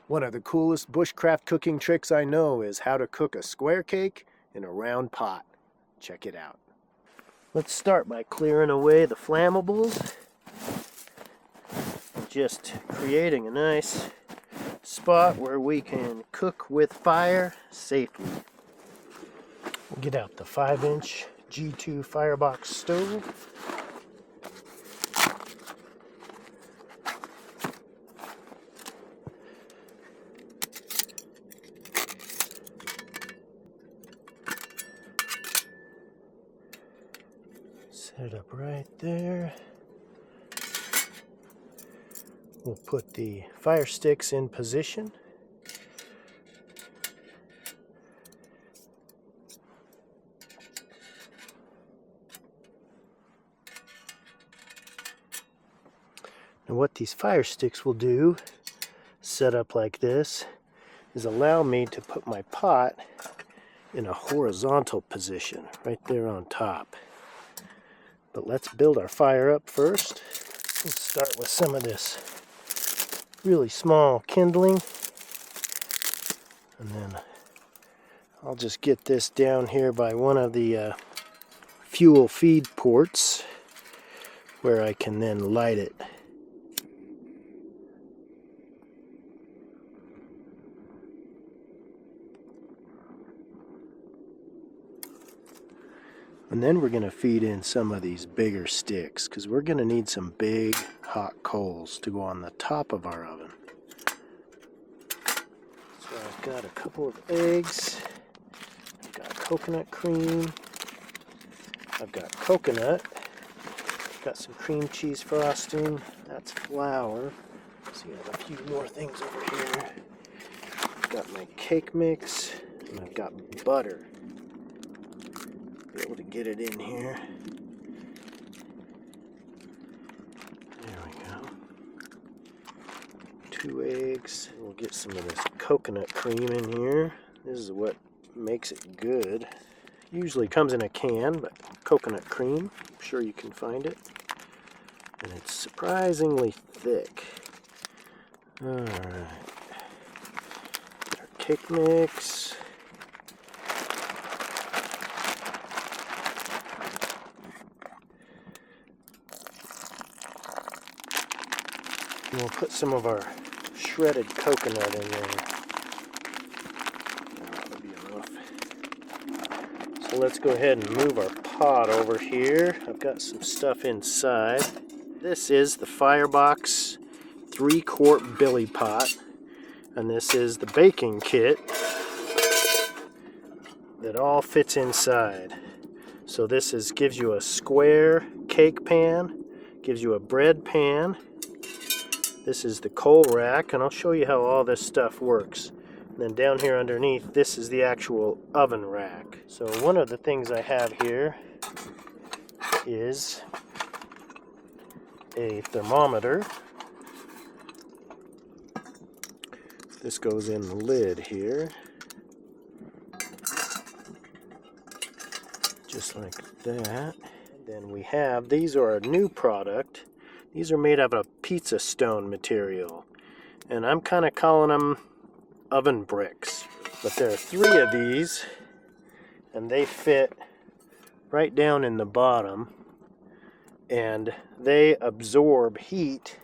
One of the coolest bushcraft cooking tricks I know is how to cook a square cake in a round pot. Check it out. Let's start by clearing away the flammables. Just creating a nice spot where we can cook with fire safely. We'll get out the 5-inch G2 Firebox stove. Set it up right there. We'll put the fire sticks in position. And what these fire sticks will do, set up like this, is allow me to put my pot in a horizontal position, right there on top. But let's build our fire up first. Let's start with some of this really small kindling. And then I'll just get this down here by one of the fuel feed ports where I can then light it. And then we're going to feed in some of these bigger sticks because we're going to need some big hot coals to go on the top of our oven. So I've got a couple of eggs, I've got coconut cream, I've got coconut, I've got some cream cheese frosting, that's flour. See, I have a few more things over here. I've got my cake mix, and I've got butter. Be able to get it in here. There we go. 2 eggs. We'll get some of this coconut cream in here. This is what makes it good. Usually comes in a can, but coconut cream, I'm sure you can find it. And it's surprisingly thick. Alright. Our cake mix. And we'll put some of our shredded coconut in there. That'll be enough. So let's go ahead and move our pot over here. I've got some stuff inside. This is the Firebox 3-quart Billy Pot. And this is the baking kit that all fits inside. So this gives you a square cake pan, gives you a bread pan. This is the coal rack, and I'll show you how all this stuff works. And then down here underneath, this is the actual oven rack. So one of the things I have here is a thermometer. This goes in the lid here. Just like that. And then we have, these are a new product. These are made out of a pizza stone material, and I'm kind of calling them oven bricks. But there are 3 of these, and they fit right down in the bottom, and they absorb heat,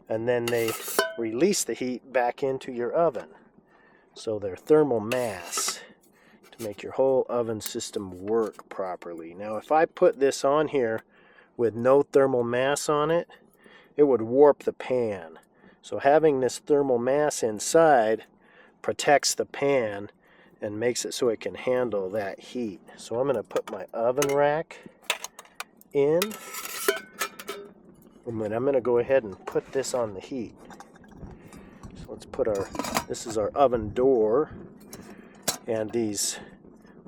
and then they release the heat back into your oven. So they're thermal mass to make your whole oven system work properly. Now if I put this on here with no thermal mass on it, it would warp the pan. So having this thermal mass inside protects the pan and makes it so it can handle that heat. So I'm going to put my oven rack in, and then I'm going to go ahead and put this on the heat. So let's put this is our oven door, and these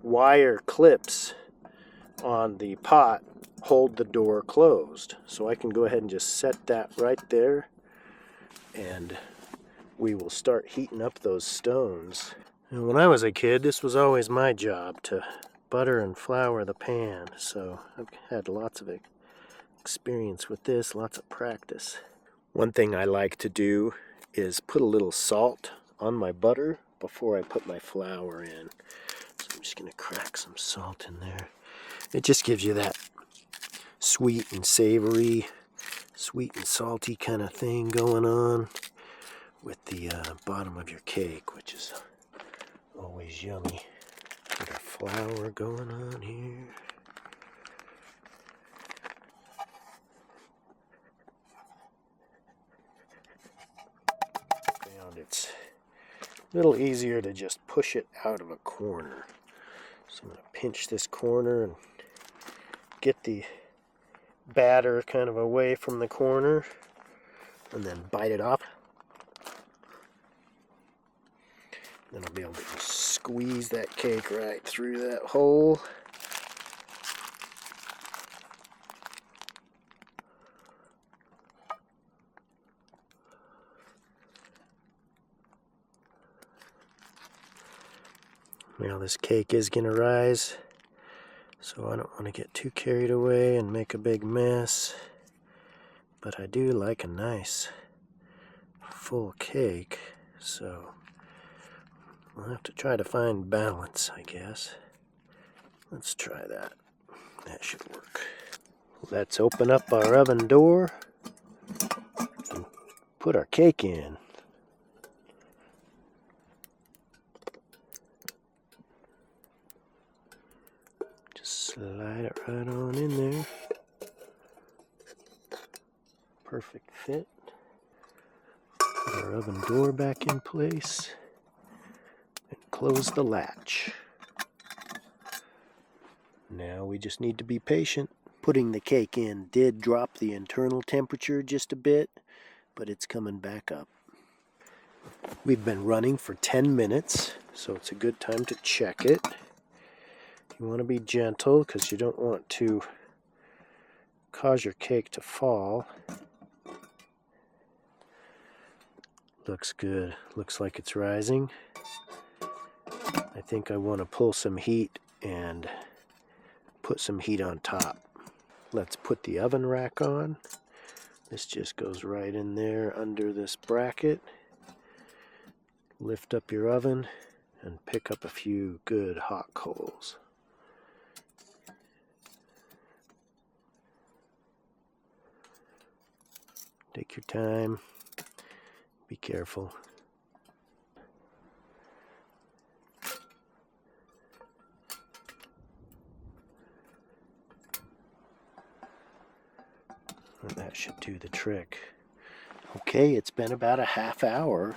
wire clips on the pot hold the door closed. So I can go ahead and just set that right there, and we will start heating up those stones. And when I was a kid, this was always my job, to butter and flour the pan. So I've had lots of experience with this, lots of practice. One thing I like to do is put a little salt on my butter before I put my flour in. So I'm just going to crack some salt in there. It just gives you that sweet and savory, sweet and salty kind of thing going on with the bottom of your cake, which is always yummy. Get our flour going on here. Found it's a little easier to just push it out of a corner. So I'm going to pinch this corner and get the batter kind of away from the corner and then bite it off. Then I'll be able to squeeze that cake right through that hole. Now this cake is going to rise, so I don't want to get too carried away and make a big mess. But I do like a nice full cake, so I'll have to try to find balance, I guess. Let's try that. That should work. Let's open up our oven door and put our cake in. Just slide it right on in there. Perfect fit. Put our oven door back in place and close the latch. Now we just need to be patient. Putting the cake in did drop the internal temperature just a bit, but it's coming back up. We've been running for 10 minutes, so it's a good time to check it. You want to be gentle because you don't want to cause your cake to fall. Looks good. Looks like it's rising. I think I want to pull some heat and put some heat on top. Let's put the oven rack on. This just goes right in there under this bracket. Lift up your oven and pick up a few good hot coals. Take your time. Be careful. That should do the trick. Okay, it's been about a half hour,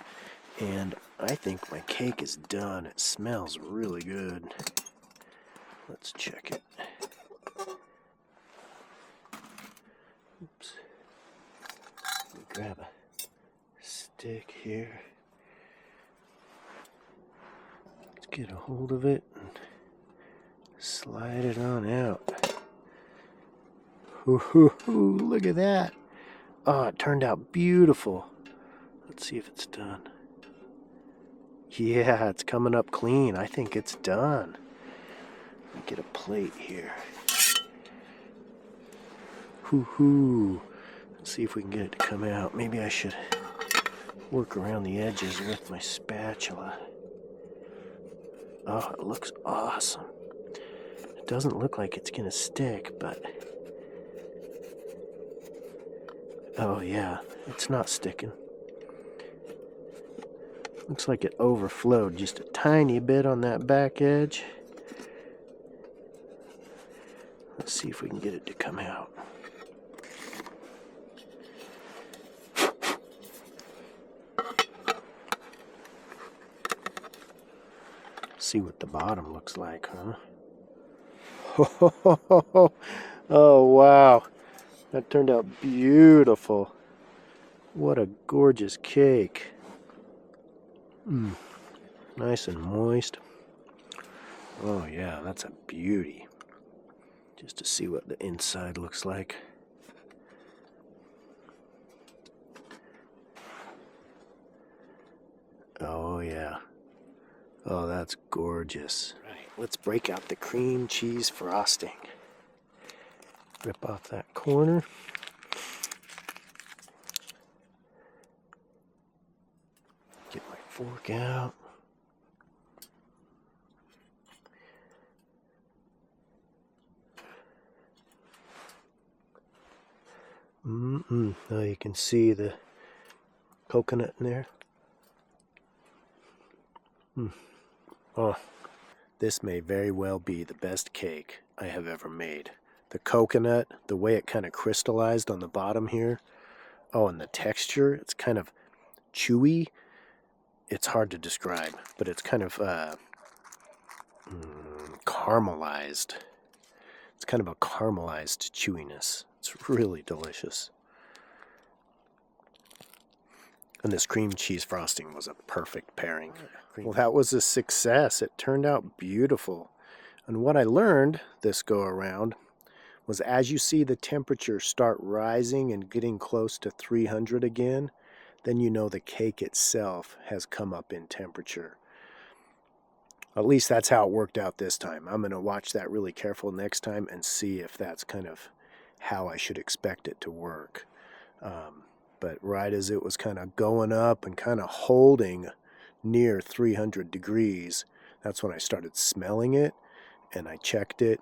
and I think my cake is done. It smells really good. Let's check it. Oops. Let me grab a stick here. Let's get a hold of it and slide it on out. Ooh, look at that. Oh, it turned out beautiful. Let's see if it's done. Yeah, it's coming up clean. I think it's done. Let me get a plate here. Let's see if we can get it to come out. Maybe I should work around the edges with my spatula. Oh, it looks awesome. It doesn't look like it's gonna stick, but oh yeah, it's not sticking. Looks like it overflowed just a tiny bit on that back edge. Let's see if we can get it to come out. See what the bottom looks like, huh? Oh wow, that turned out beautiful. What a gorgeous cake. Nice and moist. Oh yeah, that's a beauty. Just to see what the inside looks like. Oh yeah. Oh, that's gorgeous. Right, let's break out the cream cheese frosting. Rip off that corner. fork out. Oh, you can see the coconut in there. Oh, this may very well be the best cake I have ever made. The coconut, the way it kind of crystallized on the bottom here. Oh, and the texture, it's kind of chewy. It's hard to describe, but it's kind of caramelized. It's kind of a caramelized chewiness. It's really delicious. And this cream cheese frosting was a perfect pairing. Well, that was a success. It turned out beautiful. And what I learned this go around was as you see the temperature start rising and getting close to 300 again, then you know the cake itself has come up in temperature. At least that's how it worked out this time. I'm going to watch that really careful next time and see if that's kind of how I should expect it to work. But right as it was kind of going up and kind of holding near 300 degrees, that's when I started smelling it, and I checked it,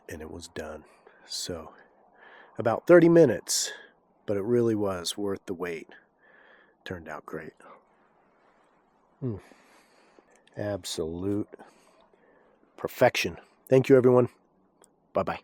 and it was done. So about 30 minutes, but it really was worth the wait. Turned out great. Absolute perfection. Thank you, everyone. Bye-bye.